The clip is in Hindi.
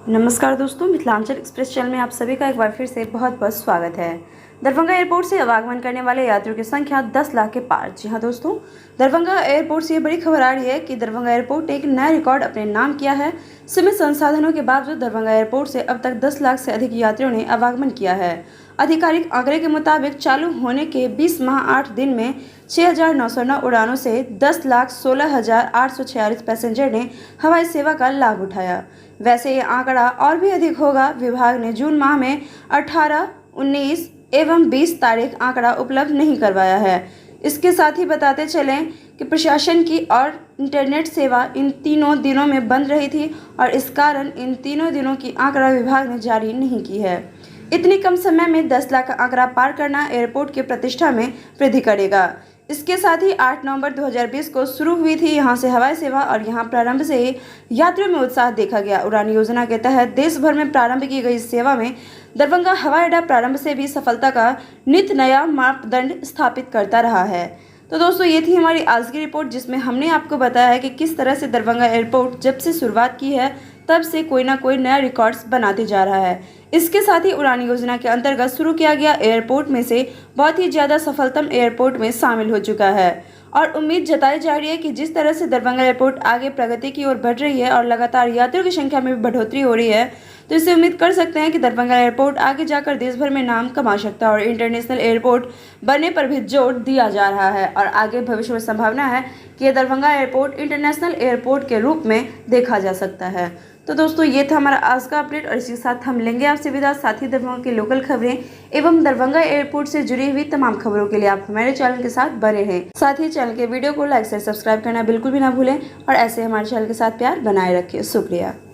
नमस्कार दोस्तों, मिथिलांचल एक्सप्रेस चैनल में आप सभी का एक बार फिर से बहुत बहुत स्वागत है। दरभंगा एयरपोर्ट से आवागमन करने वाले यात्रियों की संख्या 10 लाख के पार। जी हां दोस्तों, दरभंगा एयरपोर्ट से ये बड़ी खबर आ रही है कि दरभंगा एयरपोर्ट ने एक नया रिकॉर्ड अपने नाम किया है। सीमित संसाधनों के बावजूद दरभंगा एयरपोर्ट से अब तक 10 लाख से अधिक यात्रियों ने आवागमन किया है। आधिकारिक आंकड़े के मुताबिक चालू होने के 20 माह 8 दिन में 6,909 उड़ानों से 10,16,846 पैसेंजर ने हवाई सेवा का लाभ उठाया। वैसे ये आंकड़ा और भी अधिक होगा। विभाग ने जून माह में 18, 19 एवं 20 तारीख आंकड़ा उपलब्ध नहीं करवाया है। इसके साथ ही बताते चलें कि प्रशासन की और इंटरनेट सेवा इन तीनों दिनों में बंद रही थी और इस कारण इन तीनों दिनों की आंकड़ा विभाग ने जारी नहीं की है। इतनी कम समय में 10 लाख का आंकड़ा पार करना एयरपोर्ट की प्रतिष्ठा में वृद्धि करेगा। इसके साथ ही 8 नवंबर 2020 को शुरू हुई थी यहां से हवाई सेवा और यहां प्रारंभ से ही यात्रियों में उत्साह देखा गया। उड़ान योजना के तहत देश भर में प्रारंभ की गई सेवा में दरभंगा हवाई अड्डा प्रारंभ से भी सफलता का नित नया मापदंड स्थापित करता रहा है। तो दोस्तों, ये थी हमारी आज की रिपोर्ट, जिसमें हमने आपको बताया है कि किस तरह से दरभंगा एयरपोर्ट जब से शुरुआत की है तब से कोई ना कोई नया रिकॉर्ड्स बनाते जा रहा है। इसके साथ ही उड़ान योजना के अंतर्गत शुरू किया गया एयरपोर्ट में से बहुत ही ज़्यादा सफलतम एयरपोर्ट में शामिल हो चुका है और उम्मीद जताई जा रही है कि जिस तरह से दरभंगा एयरपोर्ट आगे प्रगति की ओर बढ़ रही है और लगातार यात्रियों की संख्या में भी बढ़ोतरी हो रही है, तो इससे उम्मीद कर सकते हैं कि दरभंगा एयरपोर्ट आगे जाकर देश भर में नाम कमा सकता है और इंटरनेशनल एयरपोर्ट बनने पर भी जोर दिया जा रहा है और आगे भविष्य में संभावना है कि दरभंगा एयरपोर्ट इंटरनेशनल एयरपोर्ट के रूप में देखा जा सकता है। तो दोस्तों, ये था हमारा आज का अपडेट और इसी के साथ हम लेंगे आपसे विदा। साथ ही दरभंगा की लोकल खबरें एवं दरभंगा एयरपोर्ट से जुड़ी हुई तमाम खबरों के लिए आप हमारे चैनल के साथ बने रहें। साथ ही चैनल के वीडियो को लाइक से सब्सक्राइब करना बिल्कुल भी ना भूलें और ऐसे हमारे चैनल के साथ प्यार बनाए रखें। शुक्रिया।